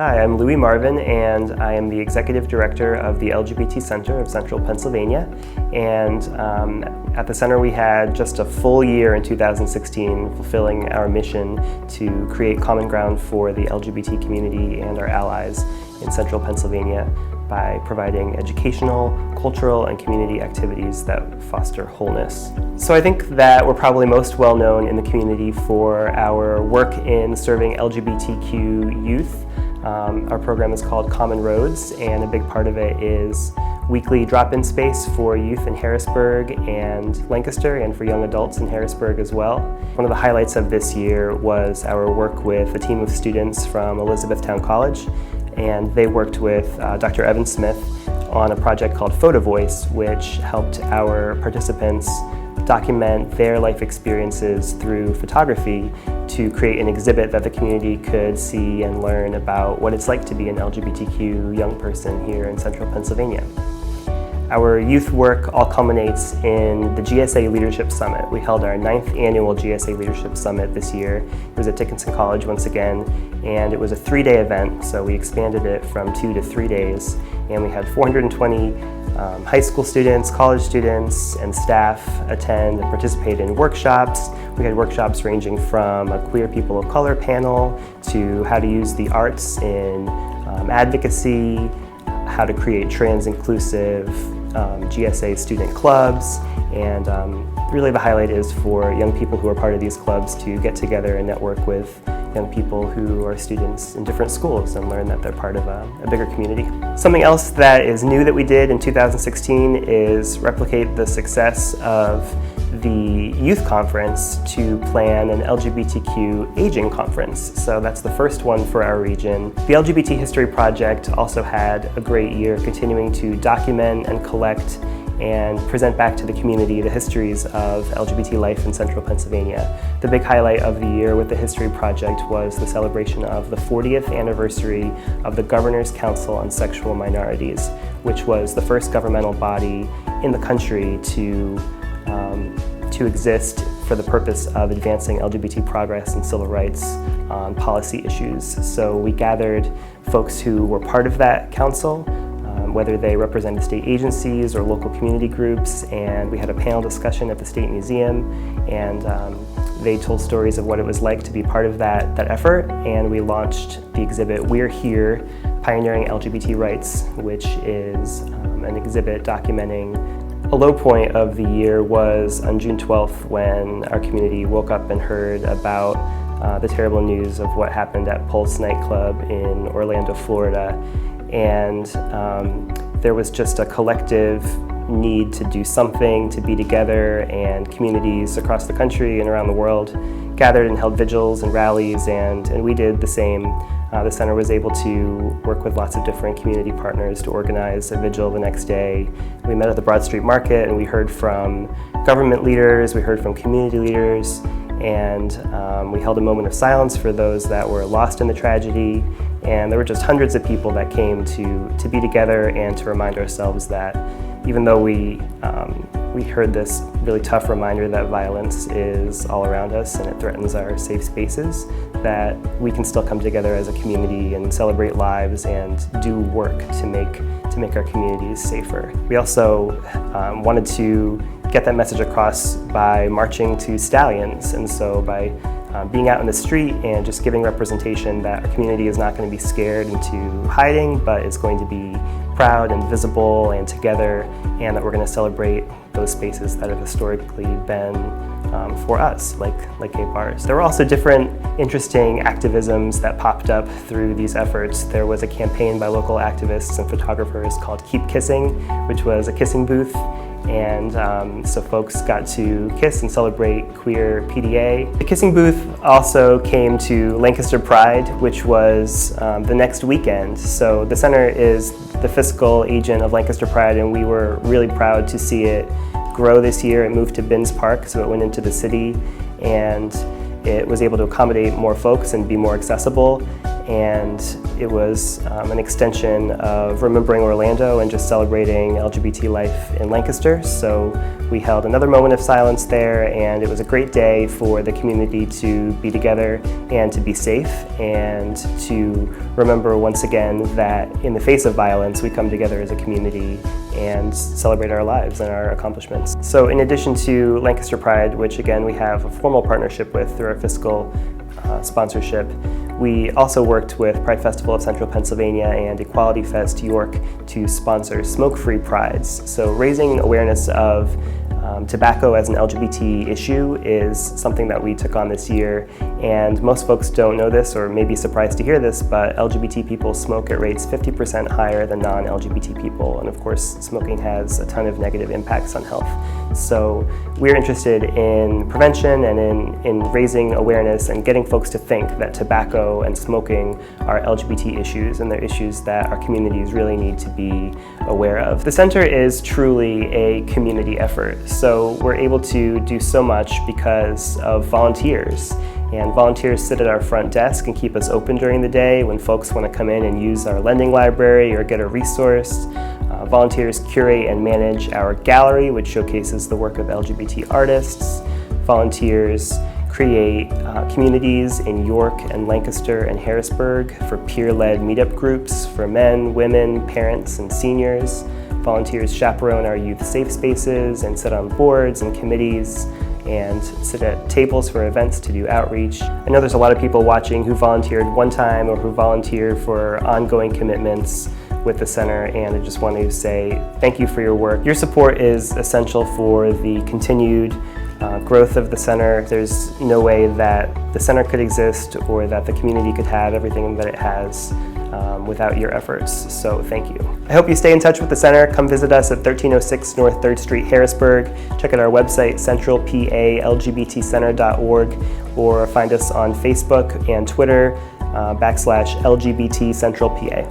Hi, I'm Louis Marvin, and I am the Executive Director of the LGBT Center of Central Pennsylvania. And at the center we had just a full year in 2016 fulfilling our mission to create common ground for the LGBT community and our allies in Central Pennsylvania by providing educational, cultural, and community activities that foster wholeness. So I think that we're probably most well known in the community for our work in serving LGBTQ youth. Our program is called Common Roads, and a big part of it is weekly drop-in space for youth in Harrisburg and Lancaster, and for young adults in Harrisburg as well. One of the highlights of this year was our work with a team of students from Elizabethtown College, and they worked with Dr. Evan Smith on a project called Photo Voice, which helped our participants document their life experiences through photography to create an exhibit that the community could see and learn about what it's like to be an LGBTQ young person here in Central Pennsylvania. Our youth work all culminates in the GSA Leadership Summit. We held our 9th annual GSA Leadership Summit this year. It was at Dickinson College once again, and it was a 3-day event, so we expanded it from 2 to 3 days, and we had 420 high school students, college students, and staff attend and participate in workshops. We had workshops ranging from a queer people of color panel to how to use the arts in advocacy, how to create trans-inclusive GSA student clubs, and really the highlight is for young people who are part of these clubs to get together and network with young people who are students in different schools and learn that they're part of a bigger community. Something else that is new that we did in 2016 is replicate the success of the youth conference to plan an LGBTQ aging conference. So that's the first one for our region. The LGBT History project also had a great year, continuing to document and collect and present back to the community the histories of LGBT life in Central Pennsylvania. The big highlight of the year with the History Project was the celebration of the 40th anniversary of the Governor's Council on Sexual Minorities, which was the first governmental body in the country to exist for the purpose of advancing LGBT progress and civil rights on policy issues. So we gathered folks who were part of that council, whether they represented state agencies or local community groups, and we had a panel discussion at the State Museum, and they told stories of what it was like to be part of that effort, and we launched the exhibit We're Here, Pioneering LGBT Rights, which is an exhibit documenting a low point of the year was on June 12th when our community woke up and heard about the terrible news of what happened at Pulse nightclub in Orlando, Florida. And there was just a collective need to do something, to be together, and communities across the country and around the world gathered and held vigils and rallies, and we did the same. The center was able to work with lots of different community partners to organize a vigil the next day. We met at the Broad Street Market, and we heard from government leaders, we heard from community leaders, and we held a moment of silence for those that were lost in the tragedy. And there were just hundreds of people that came to be together and to remind ourselves that even though we heard this really tough reminder that violence is all around us and it threatens our safe spaces, that we can still come together as a community and celebrate lives and do work to make our communities safer. We also wanted to get that message across by marching to stallions, and so by being out in the street and just giving representation that our community is not going to be scared into hiding, but is going to be proud and visible and together, and that we're going to celebrate those spaces that have historically been for us, like gay bars. There were also different interesting activisms that popped up through these efforts. There was a campaign by local activists and photographers called Keep Kissing, which was a kissing booth, and so folks got to kiss and celebrate queer PDA. The kissing booth also came to Lancaster Pride, which was the next weekend. So the center is the fiscal agent of Lancaster Pride, and we were really proud to see it grow this year. It moved to Binns Park, so it went into the city, and it was able to accommodate more folks and be more accessible. and it was an extension of remembering Orlando and just celebrating LGBT life in Lancaster. So we held another moment of silence there, and it was a great day for the community to be together and to be safe, and to remember once again that in the face of violence we come together as a community and celebrate our lives and our accomplishments. So in addition to Lancaster Pride, which again we have a formal partnership with through our fiscal sponsorship, we also worked with Pride Festival of Central Pennsylvania and Equality Fest York to sponsor smoke-free prides. So raising awareness of tobacco as an LGBT issue is something that we took on this year, and most folks don't know this or may be surprised to hear this, but LGBT people smoke at rates 50% higher than non-LGBT people, and of course smoking has a ton of negative impacts on health. So we're interested in prevention and in raising awareness and getting folks to think that tobacco and smoking are LGBT issues, and they're issues that our communities really need to be aware of. The center is truly a community effort. So we're able to do so much because of volunteers. And volunteers sit at our front desk and keep us open during the day when folks want to come in and use our lending library or get a resource. Volunteers curate and manage our gallery, which showcases the work of LGBT artists. Volunteers create communities in York and Lancaster and Harrisburg for peer-led meetup groups for men, women, parents, and seniors. Volunteers chaperone our youth safe spaces and sit on boards and committees and sit at tables for events to do outreach. I know there's a lot of people watching who volunteered one time or who volunteer for ongoing commitments with the center, and I just want to say thank you for your work. Your support is essential for the continued growth of the center. There's no way that the center could exist or that the community could have everything that it has without your efforts, so thank you. I hope you stay in touch with the center. Come visit us at 1306 North 3rd Street, Harrisburg. Check out our website, centralpalgbtcenter.org, or find us on Facebook and Twitter /LGBT Central PA.